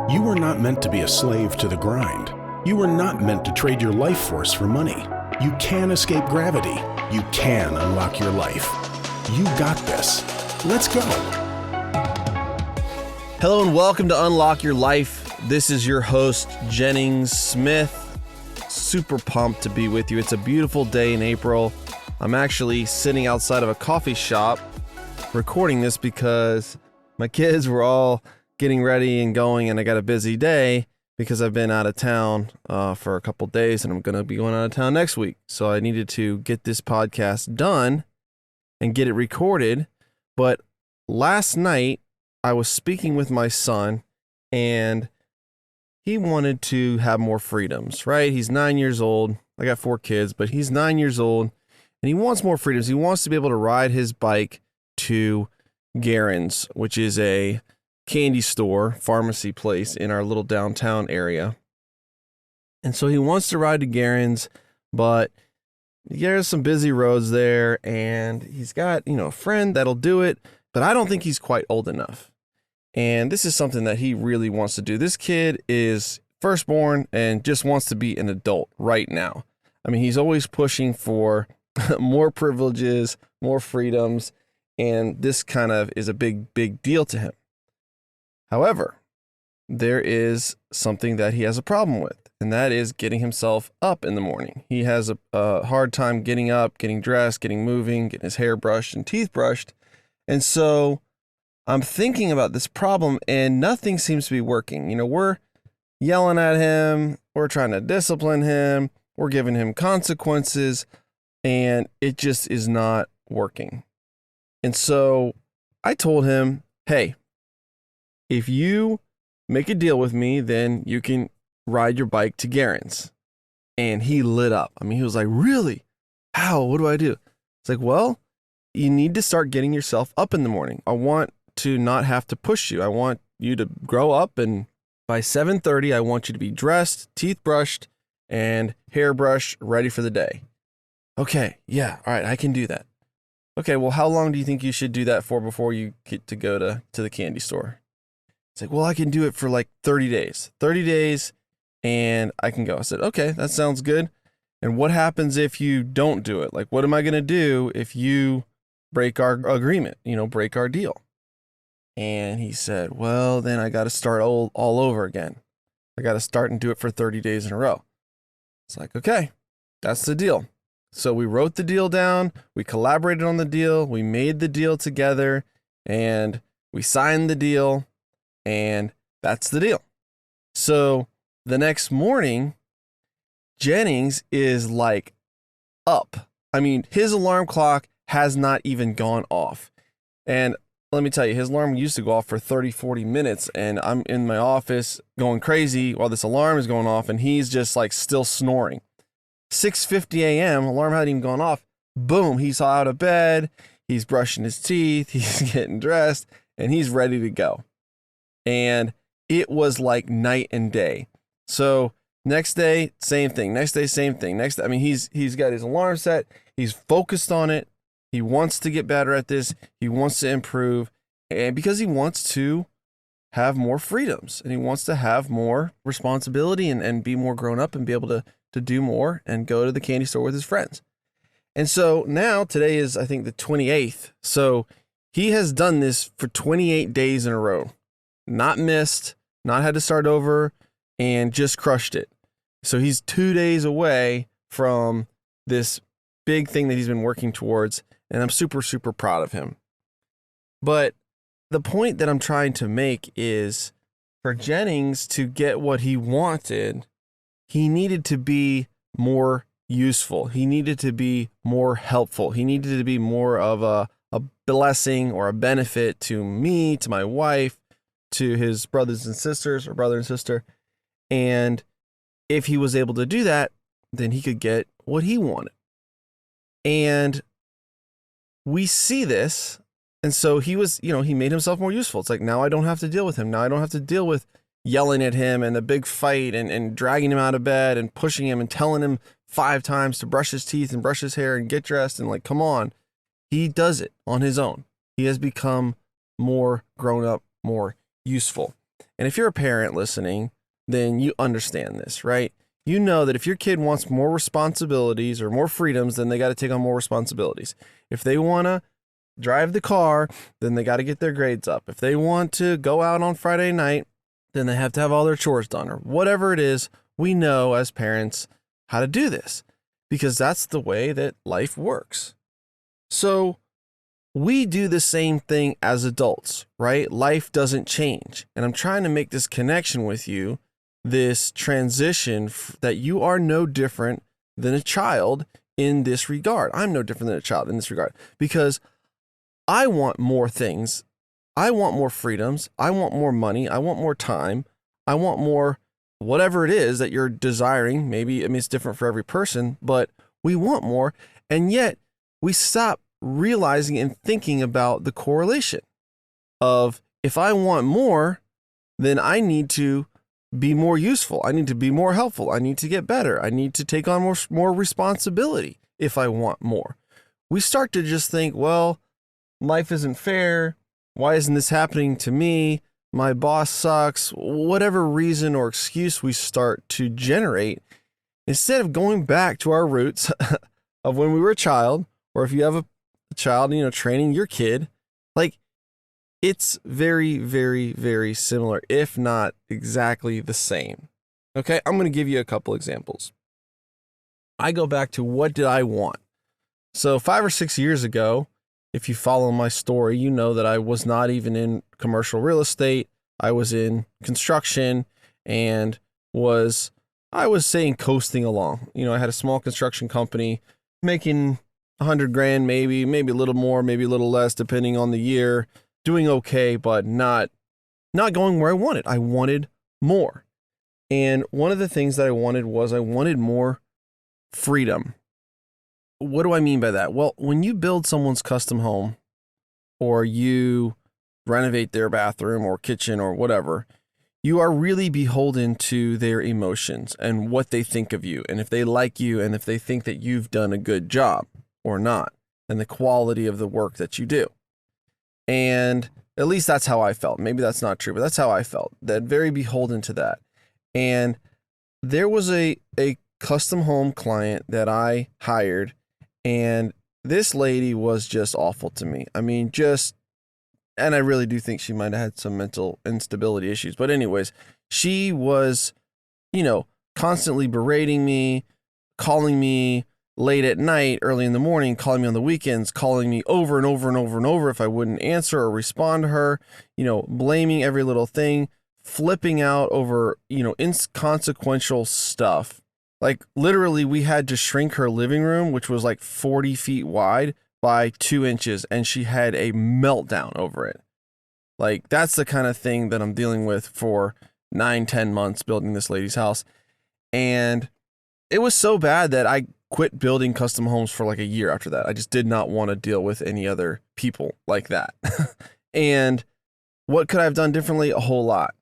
You were not meant to be a slave to the grind. You were not meant to trade your life force for money. You can escape gravity. You can unlock your life. You got this. Let's go. Hello and welcome to Unlock Your Life. This is your host, Jennings Smith. Super pumped to be with you. It's a beautiful day in April. I'm actually sitting outside of a coffee shop recording this because my kids were all getting ready and going, and I got a busy day because I've been out of town for a couple days, and I'm going to be going out of town next week. So I needed to get this podcast done and get it recorded. But last night, I was speaking with my son, and he wanted to have more freedoms, right? He's 9 years old. I got 4 kids, but he's 9 years old, and he wants more freedoms. He wants to be able to ride his bike to Garen's, which is a candy store, pharmacy place in our little downtown area. And so he wants to ride to Garen's, but there's some busy roads there, and he's got, a friend that'll do it, but I don't think he's quite old enough. And this is something that he really wants to do. This kid is firstborn and just wants to be an adult right now. I mean, he's always pushing for more privileges, more freedoms, and this kind of is a big, big deal to him. However, there is something that he has a problem with, and that is getting himself up in the morning. He has a hard time getting up, getting dressed, getting moving, getting his hair brushed and teeth brushed. And so I'm thinking about this problem, and nothing seems to be working. We're yelling at him, we're trying to discipline him, we're giving him consequences, and it just is not working. And so I told him, hey, if you make a deal with me, then you can ride your bike to Garen's. And he lit up. I mean, he was like, really? How? What do I do? It's like, well, you need to start getting yourself up in the morning. I want to not have to push you. I want you to grow up, and by 7:30, I want you to be dressed, teeth brushed, and hair brushed, ready for the day. Okay, yeah, all right, I can do that. Okay, well, how long do you think you should do that for before you get to go to the candy store? It's like, well, I can do it for like 30 days. 30 days, and I can go. I said, okay, that sounds good. And what happens if you don't do it? Like, what am I going to do if you break our agreement, break our deal? And he said, well, then I got to start all over again. I got to start and do it for 30 days in a row. It's like, okay, that's the deal. So we wrote the deal down. We collaborated on the deal. We made the deal together, and we signed the deal. And that's the deal. So the next morning, Jennings is like up. I mean, his alarm clock has not even gone off. And let me tell you, his alarm used to go off for 30, 40 minutes. And I'm in my office going crazy while this alarm is going off. And he's just like still snoring. 6:50 a.m., alarm hadn't even gone off. Boom, he's out of bed. He's brushing his teeth. He's getting dressed. And he's ready to go. And it was like night and day. So next day, same thing. Next day, same thing. He's got his alarm set. He's focused on it. He wants to get better at this. He wants to improve. And because he wants to have more freedoms, and he wants to have more responsibility and be more grown up and be able to do more and go to the candy store with his friends. And so now today is, I think, the 28th. So he has done this for 28 days in a row. Not missed, not had to start over, and just crushed it. So he's 2 days away from this big thing that he's been working towards, and I'm super, super proud of him. But the point that I'm trying to make is for Jennings to get what he wanted, he needed to be more useful. He needed to be more helpful. He needed to be more of a blessing or a benefit to me, to my wife, to his brothers and sisters, or brother and sister. And if he was able to do that, then he could get what he wanted. And we see this. And so he was, he made himself more useful. It's like, now I don't have to deal with him. Now I don't have to deal with yelling at him and a big fight and dragging him out of bed and pushing him and telling him 5 times to brush his teeth and brush his hair and get dressed and like, come on. He does it on his own. He has become more grown up, more useful. And if you're a parent listening, then you understand this, right? You know that if your kid wants more responsibilities or more freedoms, then they got to take on more responsibilities. If they want to drive the car, then they got to get their grades up. If they want to go out on Friday night, then they have to have all their chores done, or whatever it is. We know as parents how to do this because that's the way that life works. So we do the same thing as adults, right? Life doesn't change. And I'm trying to make this connection with you, this transition that you are no different than a child in this regard. I'm no different than a child in this regard because I want more things. I want more freedoms. I want more money. I want more time. I want more whatever it is that you're desiring. Maybe, it's different for every person, but we want more. And yet we stop realizing and thinking about the correlation of if I want more, then I need to be more useful. I need to be more helpful. I need to get better. I need to take on more responsibility if I want more. We start to just think, well, life isn't fair. Why isn't this happening to me? My boss sucks. Whatever reason or excuse we start to generate, instead of going back to our roots of when we were a child, or if you have a child, training your kid, like it's very, very, very similar, if not exactly the same. Okay, I'm going to give you a couple examples. I go back to what did I want? So 5 or 6 years ago, if you follow my story, you know that I was not even in commercial real estate. I was in construction and I was saying coasting along. I had a small construction company making $100,000, maybe a little more, maybe a little less, depending on the year, doing okay, but not going where I wanted. I wanted more. And one of the things that I wanted more freedom. What do I mean by that? Well, when you build someone's custom home or you renovate their bathroom or kitchen or whatever, you are really beholden to their emotions and what they think of you and if they like you and if they think that you've done a good job or not and the quality of the work that you do. And at least that's how I felt. Maybe that's not true, but that's how I felt. That very beholden to that. And there was a custom home client that I hired, and this lady was just awful to me. And I really do think she might have had some mental instability issues. But anyways, she was, constantly berating me, calling me late at night, early in the morning, calling me on the weekends, calling me over and over and over and over if I wouldn't answer or respond to her, blaming every little thing, flipping out over, inconsequential stuff. Like literally we had to shrink her living room, which was like 40 feet wide, by 2 inches, and she had a meltdown over it. Like that's the kind of thing that I'm dealing with for 9-10 months building this lady's house. And it was so bad that I quit building custom homes for like a year after that. I just did not want to deal with any other people like that. And what could I have done differently? A whole lot.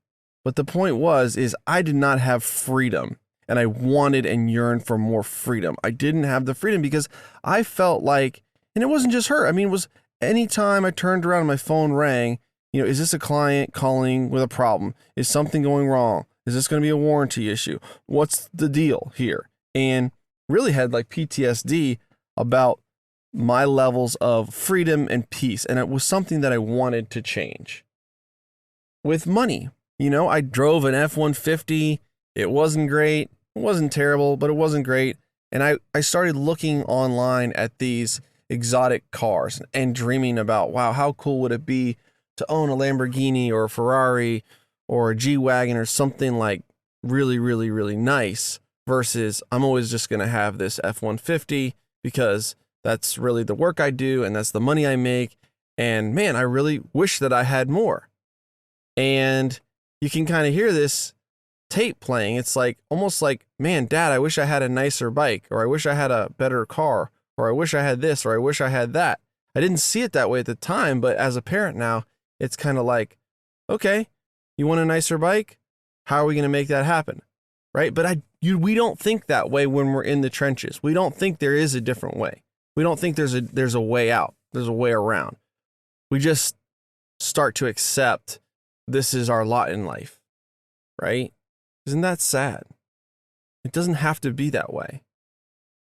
But the point is I did not have freedom, and I wanted and yearned for more freedom. I didn't have the freedom because I felt like, and it wasn't just her. It was anytime I turned around and my phone rang, is this a client calling with a problem? Is something going wrong? Is this going to be a warranty issue? What's the deal here? And really had like PTSD about my levels of freedom and peace. And it was something that I wanted to change. With money, I drove an F-150. It wasn't great. It wasn't terrible, but it wasn't great. And I started looking online at these exotic cars and dreaming about, wow, how cool would it be to own a Lamborghini or a Ferrari or a G-Wagon or something like really, really, really nice, versus I'm always just going to have this F-150 because that's really the work I do and that's the money I make. And man, I really wish that I had more. And you can kind of hear this tape playing. It's like almost like, man, Dad, I wish I had a nicer bike, or I wish I had a better car, or I wish I had this, or I wish I had that. I didn't see it that way at the time, but as a parent now, it's kind of like, okay, you want a nicer bike? How are we going to make that happen? Right? But we don't think that way when we're in the trenches. We don't think there is a different way. We don't think there's a way out. There's a way around. We just start to accept this is our lot in life. right? Isn't that sad? It doesn't have to be that way.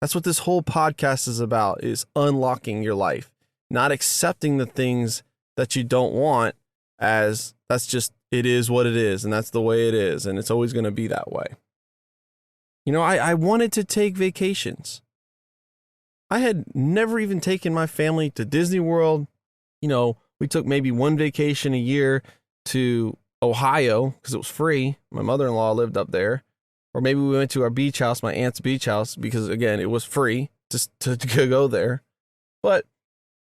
That's what this whole podcast is about, is unlocking your life, not accepting the things that you don't want as that's just, it is what it is, and that's the way it is, and it's always going to be that way. You know, I wanted to take vacations. I had never even taken my family to Disney World. You know, we took maybe one vacation a year to Ohio because it was free. My mother-in-law lived up there. Or maybe we went to our beach house, my aunt's beach house, because again, it was free just to go there. But,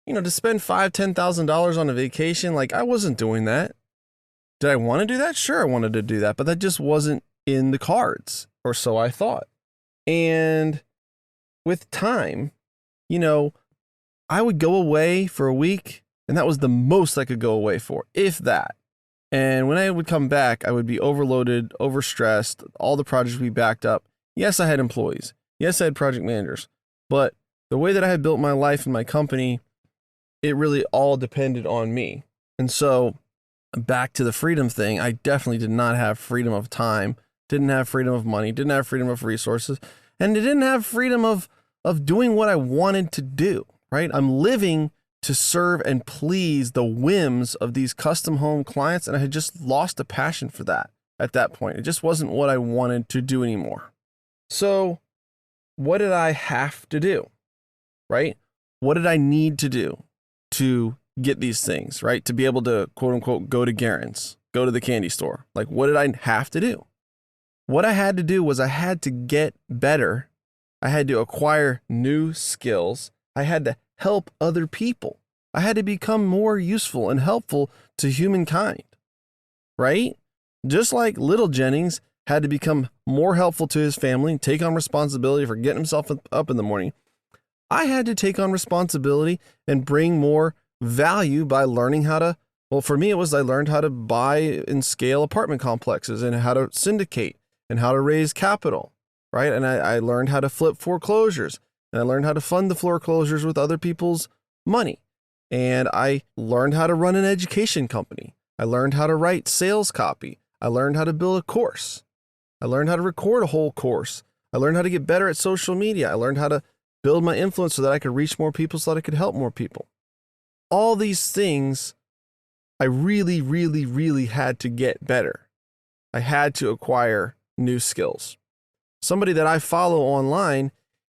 you know, to spend $5,000-$10,000 on a vacation, like, I wasn't doing that. Did I want to do that? Sure, I wanted to do that, but that just wasn't in the cards, or so I thought. And with time, you know, I would go away for a week, and that was the most I could go away for, if that. And when I would come back, I would be overloaded, overstressed, all the projects would be backed up. Yes, I had employees. Yes, I had project managers. But the way that I had built my life and my company, it really all depended on me. And so back to the freedom thing, I definitely did not have freedom of time, didn't have freedom of money, didn't have freedom of resources, and didn't have freedom of doing what I wanted to do, right? I'm living to serve and please the whims of these custom home clients, and I had just lost a passion for that at that point. It just wasn't what I wanted to do anymore. So what did I have to do, right? What did I need to do to get these things, right? To be able to, quote unquote, go to Garen's, go to the candy store. Like, what did I have to do? What I had to do was I had to get better. I had to acquire new skills. I had to help other people. I had to become more useful and helpful to humankind, right? Just like little Jennings had to become more helpful to his family, take on responsibility for getting himself up in the morning, I had to take on responsibility and bring more value by learning how to, well, for me, it was I learned how to buy and scale apartment complexes and how to syndicate and how to raise capital, right? And I learned how to flip foreclosures. And I learned how to fund the foreclosures with other people's money. And I learned how to run an education company. I learned how to write sales copy. I learned how to build a course. I learned how to record a whole course. I learned how to get better at social media. I learned how to build my influence so that I could reach more people, so that I could help more people. All these things, I really, really, really had to get better. I had to acquire new skills. Somebody that I follow online,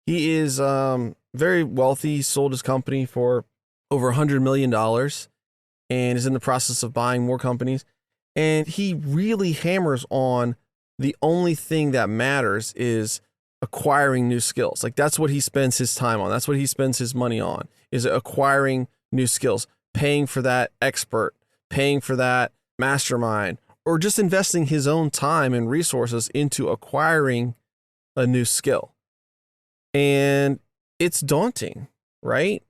he is very wealthy. He sold his company for over $100 million and is in the process of buying more companies. And he really hammers on the only thing that matters is acquiring new skills. Like, that's what he spends his time on. That's what he spends his money on, is acquiring new skills, paying for that expert, paying for that mastermind, or just investing his own time and resources into acquiring a new skill. And it's daunting, right?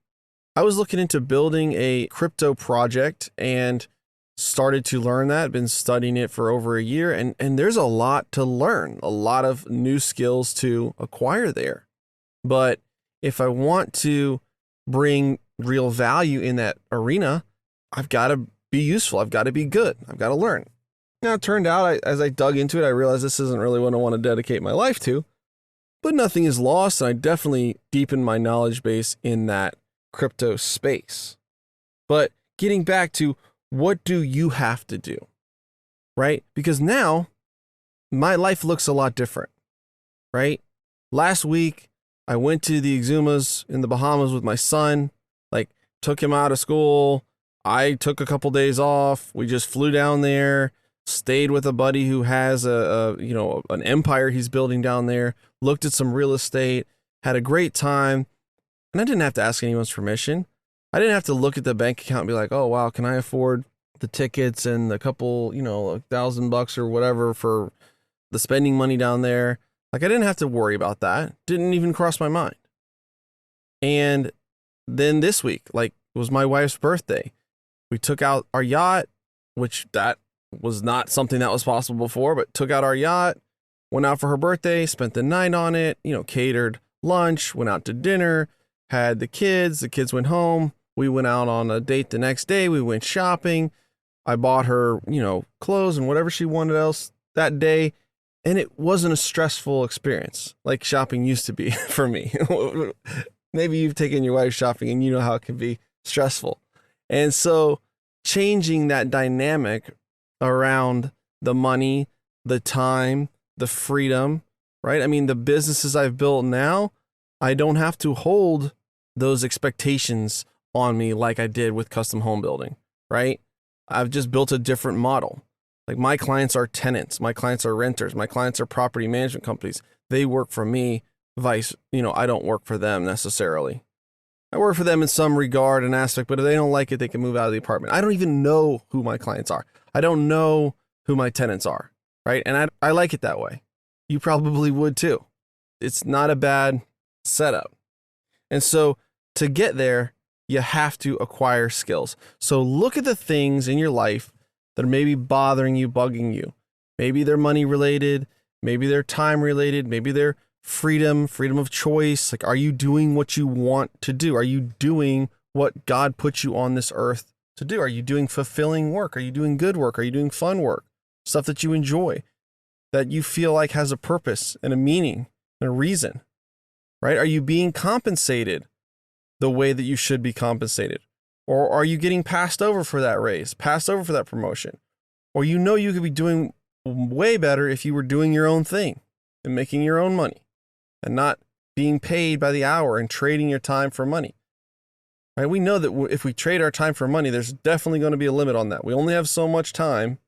I was looking into building a crypto project and started to learn that. Been studying it for over a year, and there's a lot to learn, a lot of new skills to acquire there. But if I want to bring real value in that arena, I've got to be useful. I've got to be good. I've got to learn. Now, it turned out, as I dug into it, I realized this isn't really what I want to dedicate my life to. But nothing is lost, and I definitely deepened my knowledge base in that crypto space. But getting back to, what do you have to do, right? Because now my life looks a lot different, right? Last week, I went to the Exumas in the Bahamas with my son, like, took him out of school. I took a couple days off. We just flew down there, stayed with a buddy who has an empire he's building down there, looked at some real estate, had a great time. And I didn't have to ask anyone's permission. I didn't have to look at the bank account and be like, oh, wow, can I afford the tickets and a couple, $1,000 or whatever for the spending money down there? Like, I didn't have to worry about that. Didn't even cross my mind. And then this week, like, it was my wife's birthday. We took out our yacht, which that was not something that was possible before, but took out our yacht, went out for her birthday, spent the night on it, catered lunch, went out to dinner, had the kids went home. We went out on a date the next day. We went shopping. I bought her, clothes and whatever she wanted else that day, and it wasn't a stressful experience like shopping used to be for me. Maybe you've taken your wife shopping and you know how it can be stressful. And so changing that dynamic around the money, the time, the freedom, right? I mean, the businesses I've built now, I don't have to hold those expectations on me like I did with custom home building, right? I've just built a different model. Like my clients are tenants, my clients are renters, my clients are property management companies. They work for me, I don't work for them necessarily. I work for them in some regard and aspect, but if they don't like it, they can move out of the apartment. I don't even know who my clients are. I don't know who my tenants are, right? And I like it that way. You probably would too. It's not a bad setup. And so to get there, you have to acquire skills. So look at the things in your life that are maybe bothering you, bugging you. Maybe they're money related, maybe they're time related, maybe they're freedom of choice. Like, are you doing what you want to do? Are you doing what God put you on this earth to do? Are you doing fulfilling work? Are you doing good work? Are you doing fun work? Stuff that you enjoy, that you feel like has a purpose and a meaning and a reason, right? Are you being compensated the way that you should be compensated? Or are you getting passed over for that raise, passed over for that promotion? Or you could be doing way better if you were doing your own thing and making your own money and not being paid by the hour and trading your time for money. Right? We know that if we trade our time for money, there's definitely going to be a limit on that. We only have so much time,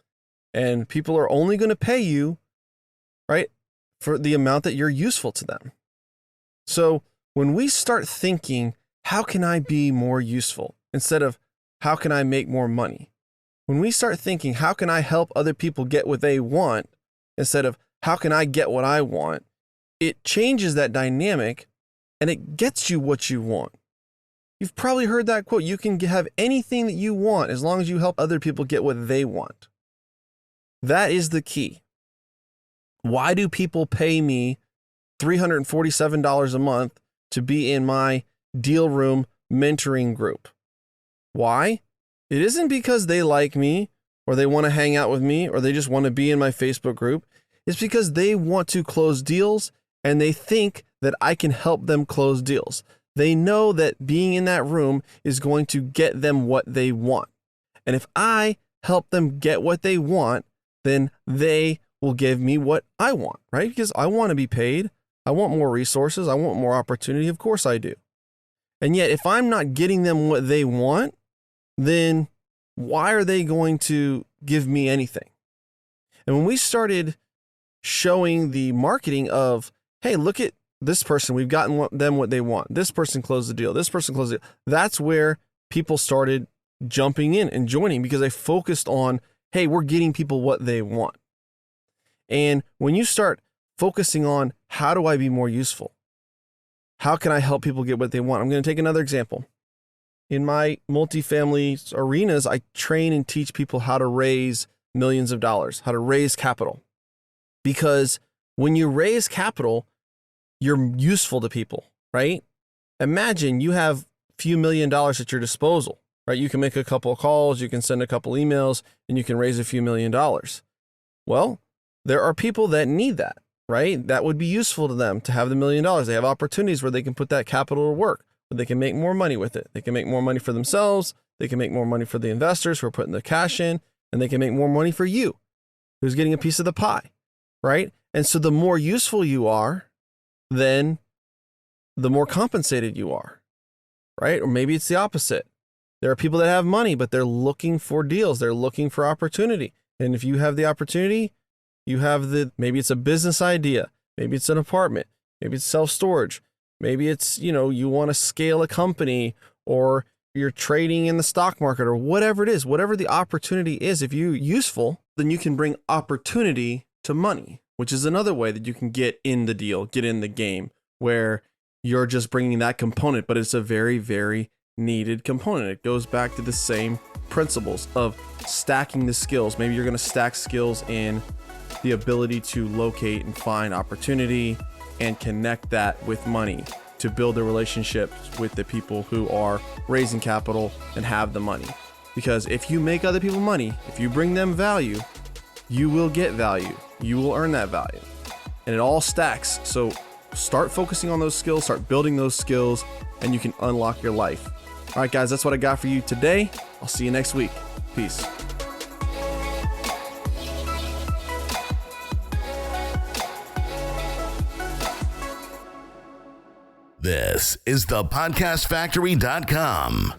and people are only going to pay you, right, for the amount that you're useful to them. So when we start thinking, how can I be more useful instead of how can I make more money? When we start thinking, how can I help other people get what they want instead of how can I get what I want? It changes that dynamic and it gets you what you want. You've probably heard that quote, you can have anything that you want as long as you help other people get what they want. That is the key. Why do people pay me $347 a month to be in my deal room mentoring group? Why? It isn't because they like me or they want to hang out with me or they just want to be in my Facebook group. It's because they want to close deals and they think that I can help them close deals. They know that being in that room is going to get them what they want. And if I help them get what they want, then they will give me what I want, right? Because I want to be paid. I want more resources. I want more opportunity. Of course I do. And yet, if I'm not getting them what they want, then why are they going to give me anything? And when we started showing the marketing of, hey, look at this person, we've gotten them what they want. This person closed the deal. This person closed it. That's where people started jumping in and joining because they focused on, hey, we're getting people what they want. And when you start focusing on how do I be more useful? How can I help people get what they want? I'm going to take another example. In my multifamily arenas, I train and teach people how to raise millions of dollars, how to raise capital. Because when you raise capital, you're useful to people, right? Imagine you have a few $1 million at your disposal, right? You can make a couple of calls, you can send a couple emails, and you can raise a few $1 million. Well, there are people that need that, right? That would be useful to them to have the $1 million. They have opportunities where they can put that capital to work, where they can make more money with it. They can make more money for themselves. They can make more money for the investors who are putting the cash in, and they can make more money for you, who's getting a piece of the pie, right? And so the more useful you are, then the more compensated you are, right? Or maybe it's the opposite. There are people that have money, but they're looking for deals. They're looking for opportunity. And if you have the opportunity, you have maybe it's a business idea. Maybe it's an apartment. Maybe it's self-storage. Maybe it's, you want to scale a company or you're trading in the stock market or whatever it is, whatever the opportunity is. If you're useful, then you can bring opportunity to money, which is another way that you can get in the deal, get in the game where you're just bringing that component, but it's a very, very needed component. It goes back to the same principles of stacking the skills. Maybe you're going to stack skills in the ability to locate and find opportunity and connect that with money to build a relationship with the people who are raising capital and have the money. Because if you make other people money, if you bring them value, you will get value. You will earn that value. And it all stacks. So start focusing on those skills, start building those skills, and you can unlock your life. All right, guys, that's what I got for you today. I'll see you next week. Peace. This is thepodcastfactory.com.